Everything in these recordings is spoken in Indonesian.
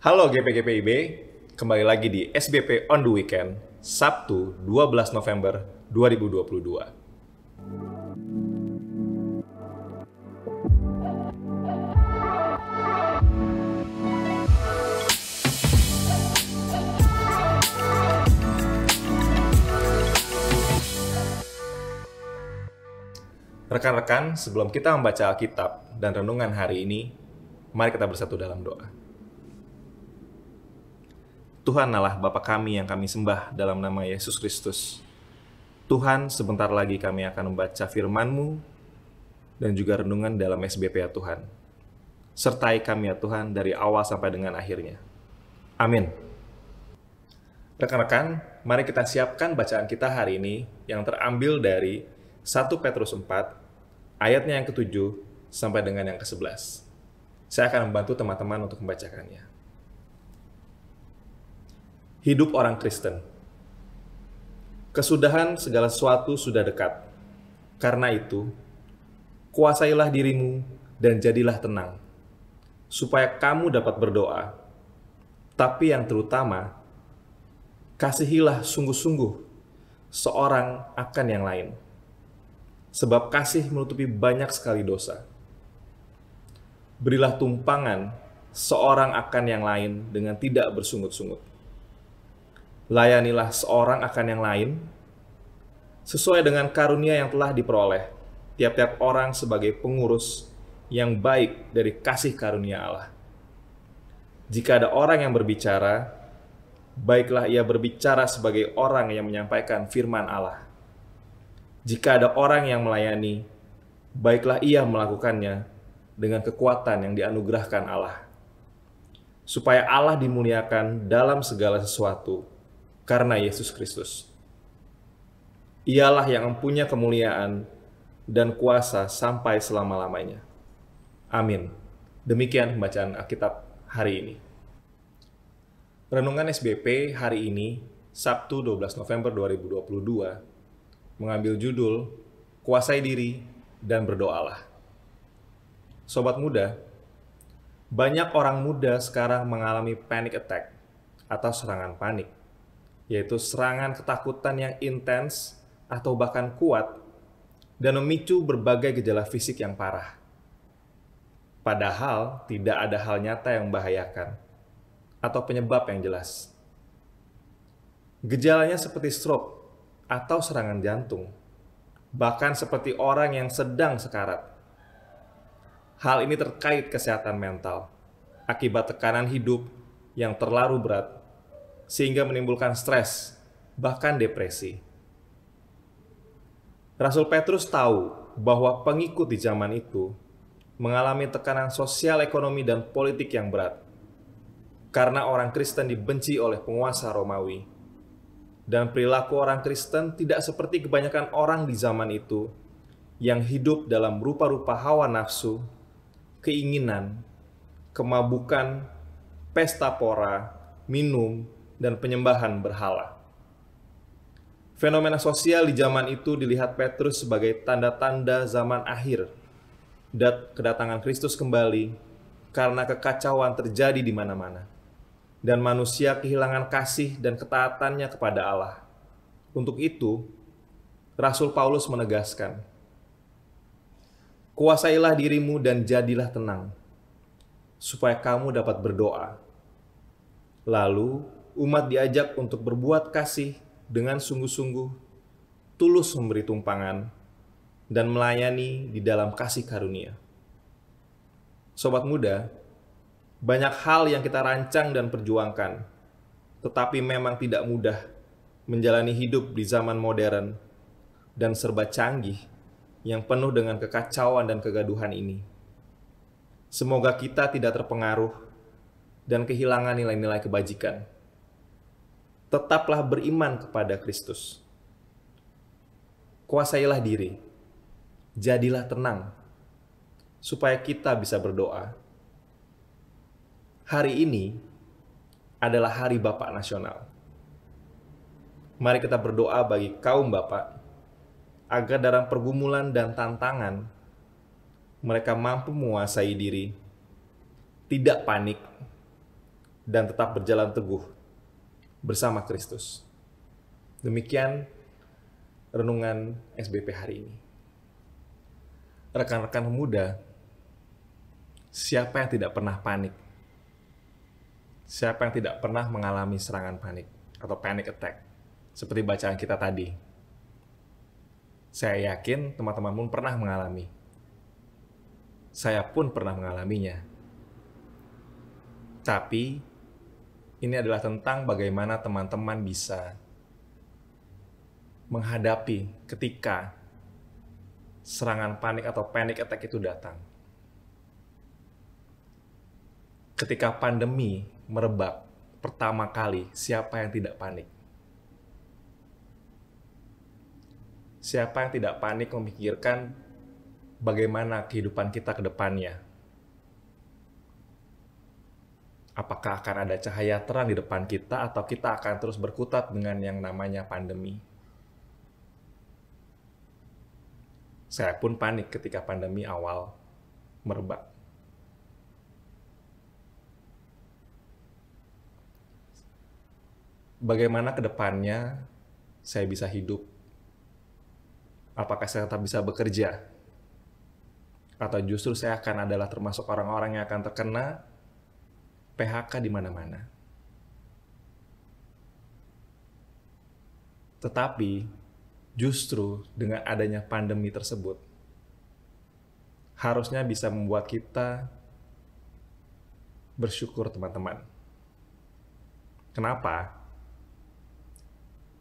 Halo GP-GPIB, kembali lagi di SBP on the Weekend, Sabtu 12 November 2022. Rekan-rekan, sebelum kita membaca Alkitab dan renungan hari ini, mari kita bersatu dalam doa. Tuhan Allah Bapa kami yang kami sembah dalam nama Yesus Kristus. Tuhan, sebentar lagi kami akan membaca firman-Mu dan juga renungan dalam SBP ya Tuhan. Sertai kami ya Tuhan dari awal sampai dengan akhirnya. Amin. Rekan-rekan, mari kita siapkan bacaan kita hari ini yang terambil dari 1 Petrus 4, ayatnya yang ke-7 sampai dengan yang ke-11. Saya akan membantu teman-teman untuk membacakannya. Hidup orang Kristen. Kesudahan segala sesuatu sudah dekat. Karena itu, kuasailah dirimu dan jadilah tenang, supaya kamu dapat berdoa. Tapi yang terutama, kasihilah sungguh-sungguh seorang akan yang lain. Sebab kasih menutupi banyak sekali dosa. Berilah tumpangan seorang akan yang lain dengan tidak bersungut-sungut. Layanilah seorang akan yang lain sesuai dengan karunia yang telah diperoleh tiap-tiap orang sebagai pengurus yang baik dari kasih karunia Allah. Jika ada orang yang berbicara, baiklah ia berbicara sebagai orang yang menyampaikan firman Allah. Jika ada orang yang melayani, baiklah ia melakukannya dengan kekuatan yang dianugerahkan Allah. Supaya Allah dimuliakan dalam segala sesuatu karena Yesus Kristus. Ialah yang mempunyai kemuliaan dan kuasa sampai selama-lamanya. Amin. Demikian pembacaan Alkitab hari ini. Renungan SBP hari ini, Sabtu 12 November 2022, mengambil judul Kuasai Diri dan Berdoalah. Sobat muda, banyak orang muda sekarang mengalami panic attack atau serangan panik, yaitu serangan ketakutan yang intens atau bahkan kuat dan memicu berbagai gejala fisik yang parah. Padahal tidak ada hal nyata yang membahayakan atau penyebab yang jelas. Gejalanya seperti stroke atau serangan jantung, bahkan seperti orang yang sedang sekarat. Hal ini terkait kesehatan mental, akibat tekanan hidup yang terlalu berat, sehingga menimbulkan stres, bahkan depresi. Rasul Petrus tahu bahwa pengikut di zaman itu mengalami tekanan sosial, ekonomi, dan politik yang berat, karena orang Kristen dibenci oleh penguasa Romawi. Dan perilaku orang Kristen tidak seperti kebanyakan orang di zaman itu yang hidup dalam rupa-rupa hawa nafsu, keinginan, kemabukan, pesta pora, minum, dan penyembahan berhala. Fenomena sosial di zaman itu dilihat Petrus sebagai tanda-tanda zaman akhir dan kedatangan Kristus kembali karena kekacauan terjadi di mana-mana. Dan manusia kehilangan kasih dan ketaatannya kepada Allah. Untuk itu, Rasul Paulus menegaskan, kuasailah dirimu dan jadilah tenang, supaya kamu dapat berdoa. Lalu, umat diajak untuk berbuat kasih dengan sungguh-sungguh, tulus memberi tumpangan, dan melayani di dalam kasih karunia. Sobat muda, banyak hal yang kita rancang dan perjuangkan, tetapi memang tidak mudah menjalani hidup di zaman modern dan serba canggih yang penuh dengan kekacauan dan kegaduhan ini. Semoga kita tidak terpengaruh dan kehilangan nilai-nilai kebajikan. Tetaplah beriman kepada Kristus. Kuasailah diri, jadilah tenang, supaya kita bisa berdoa. Hari ini adalah Hari Bapak Nasional. Mari kita berdoa bagi kaum bapak, agar dalam pergumulan dan tantangan, mereka mampu menguasai diri, tidak panik, dan tetap berjalan teguh bersama Kristus. Demikian renungan SBP hari ini. Rekan-rekan pemuda, siapa yang tidak pernah panik? Siapa yang tidak pernah mengalami serangan panik atau panic attack? Seperti bacaan kita tadi. Saya yakin teman-teman pun pernah mengalami. Saya pun pernah mengalaminya. Tapi, ini adalah tentang bagaimana teman-teman bisa menghadapi ketika serangan panik atau panic attack itu datang. Ketika pandemi merebak pertama kali, siapa yang tidak panik? Siapa yang tidak panik memikirkan bagaimana kehidupan kita ke depannya? Apakah akan ada cahaya terang di depan kita atau kita akan terus berkutat dengan yang namanya pandemi? Saya pun panik ketika pandemi awal merebak. Bagaimana ke depannya saya bisa hidup? Apakah saya tetap bisa bekerja? Atau justru saya akan adalah termasuk orang-orang yang akan terkena PHK di mana-mana? Tetapi justru dengan adanya pandemi tersebut, harusnya bisa membuat kita bersyukur, teman-teman. Kenapa?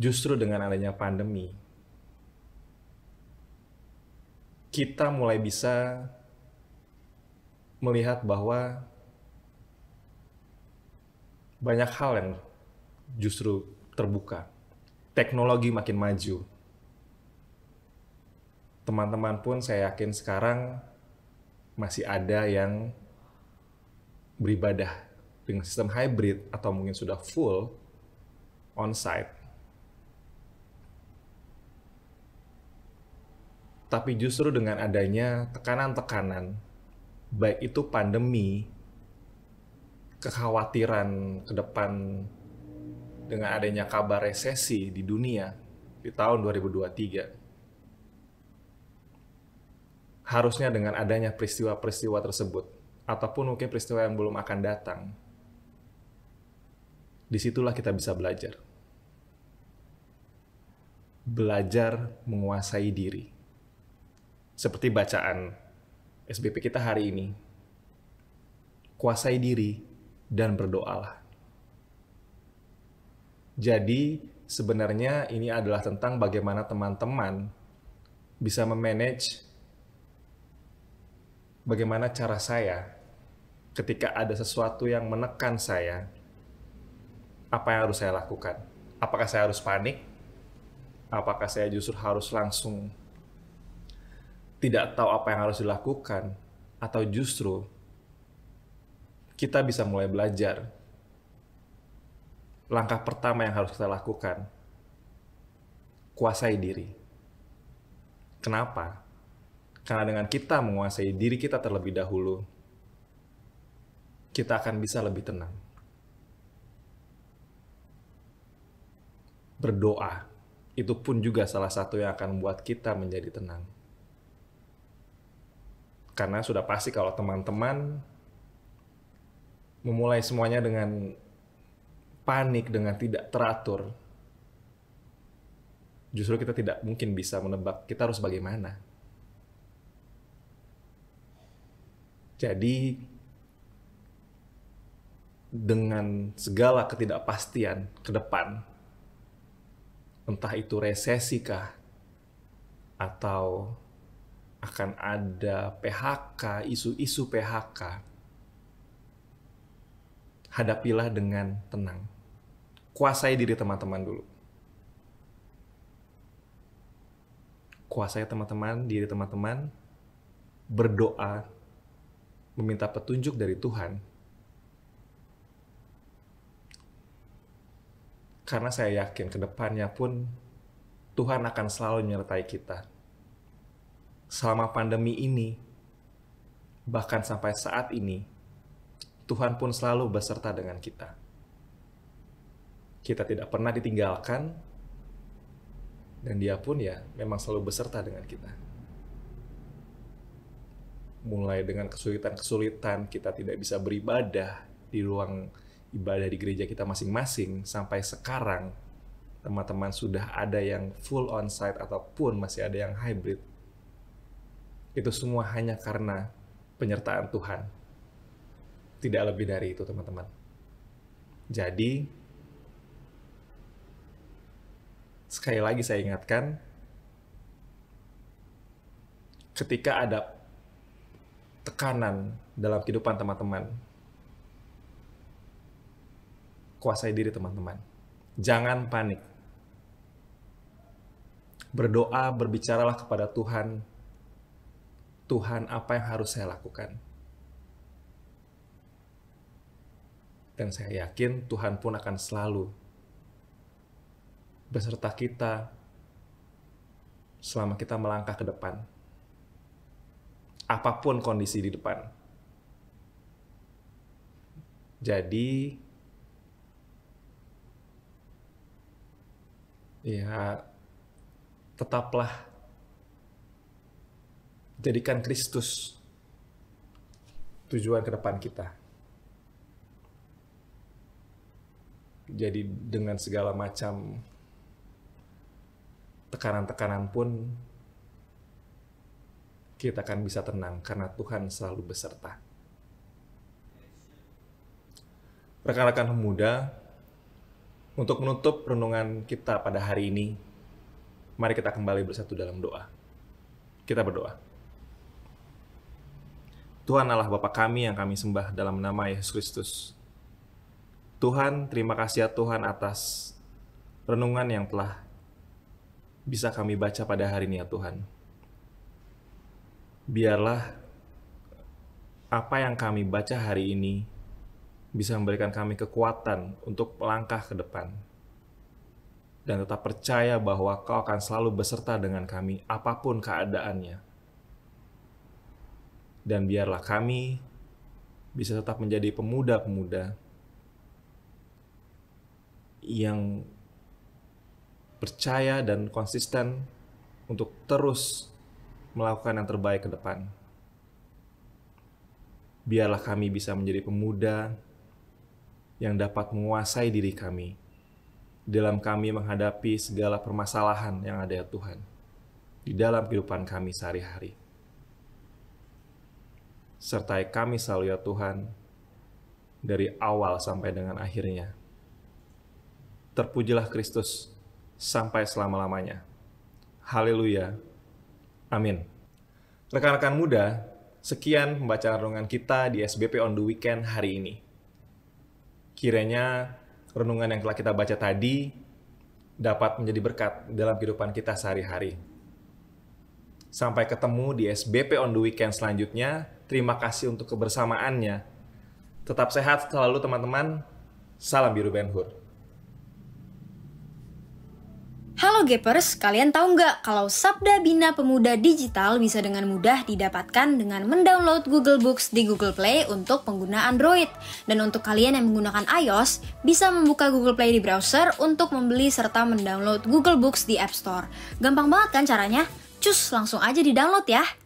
Justru dengan adanya pandemi, kita mulai bisa melihat bahwa banyak hal yang justru terbuka. Teknologi makin maju. Teman-teman pun saya yakin sekarang masih ada yang beribadah dengan sistem hybrid atau mungkin sudah full on-site. Tapi justru dengan adanya tekanan-tekanan, baik itu pandemi, kekhawatiran ke depan dengan adanya kabar resesi di dunia di tahun 2023, harusnya dengan adanya peristiwa-peristiwa tersebut, ataupun mungkin peristiwa yang belum akan datang, disitulah kita bisa belajar. Belajar menguasai diri. Seperti bacaan SBP kita hari ini, kuasai diri dan berdoalah. Jadi sebenarnya ini adalah tentang bagaimana teman-teman bisa memanage bagaimana cara saya ketika ada sesuatu yang menekan saya, apa yang harus saya lakukan? Apakah saya harus panik? Apakah saya justru harus langsung tidak tahu apa yang harus dilakukan, atau justru kita bisa mulai belajar. Langkah pertama yang harus kita lakukan, kuasai diri. Kenapa? Karena dengan kita menguasai diri kita terlebih dahulu, kita akan bisa lebih tenang. Berdoa, itu pun juga salah satu yang akan membuat kita menjadi tenang. Karena sudah pasti kalau teman-teman memulai semuanya dengan panik, dengan tidak teratur, justru kita tidak mungkin bisa menebak kita harus bagaimana. Jadi, dengan segala ketidakpastian ke depan, entah itu resesi kah, atau akan ada PHK, isu-isu PHK, hadapilah dengan tenang. Kuasai diri teman-teman dulu. Kuasai diri teman-teman, berdoa, meminta petunjuk dari Tuhan. Karena saya yakin ke depannya pun Tuhan akan selalu menyertai kita. Selama pandemi ini, bahkan sampai saat ini, Tuhan pun selalu beserta dengan kita. Kita tidak pernah ditinggalkan, dan Dia pun ya memang selalu beserta dengan kita. Mulai dengan kesulitan-kesulitan, kita tidak bisa beribadah di ruang ibadah di gereja kita masing-masing, sampai sekarang teman-teman sudah ada yang full onsite ataupun masih ada yang hybrid. Itu semua hanya karena penyertaan Tuhan. Tidak lebih dari itu, teman-teman. Jadi, sekali lagi saya ingatkan, ketika ada tekanan dalam kehidupan teman-teman, kuasai diri teman-teman. Jangan panik. Berdoa, berbicaralah kepada Tuhan. Tuhan, apa yang harus saya lakukan? Dan saya yakin Tuhan pun akan selalu beserta kita selama kita melangkah ke depan. Apapun kondisi di depan. Jadi, ya, tetaplah jadikan Kristus tujuan ke depan kita. Jadi dengan segala macam tekanan-tekanan pun kita akan bisa tenang karena Tuhan selalu beserta. Rekan-rekan pemuda, untuk menutup renungan kita pada hari ini, mari kita kembali bersatu dalam doa. Kita berdoa. Tuhan Allah Bapa kami yang kami sembah dalam nama Yesus Kristus. Tuhan, terima kasih ya Tuhan atas renungan yang telah bisa kami baca pada hari ini ya Tuhan. Biarlah apa yang kami baca hari ini bisa memberikan kami kekuatan untuk melangkah ke depan. Dan tetap percaya bahwa Kau akan selalu beserta dengan kami apapun keadaannya. Dan biarlah kami bisa tetap menjadi pemuda-pemuda yang percaya dan konsisten untuk terus melakukan yang terbaik ke depan. Biarlah kami bisa menjadi pemuda yang dapat menguasai diri kami dalam kami menghadapi segala permasalahan yang ada ya Tuhan di dalam kehidupan kami sehari-hari. Sertai kami selalu ya Tuhan dari awal sampai dengan akhirnya. Terpujilah Kristus sampai selama-lamanya. Haleluya. Amin. Rekan-rekan muda, sekian pembacaan renungan kita di SBP on the Weekend hari ini. Kiranya renungan yang telah kita baca tadi dapat menjadi berkat dalam kehidupan kita sehari-hari. Sampai ketemu di SBP on the Weekend selanjutnya. Terima kasih untuk kebersamaannya. Tetap sehat selalu teman-teman. Salam biru Ben Hur. Halo Gapers, kalian tahu nggak kalau Sabda Bina Pemuda Digital bisa dengan mudah didapatkan dengan mendownload Google Books di Google Play untuk pengguna Android. Dan untuk kalian yang menggunakan iOS, bisa membuka Google Play di browser untuk membeli serta mendownload Google Books di App Store. Gampang banget kan caranya? Cus, langsung aja di-download ya!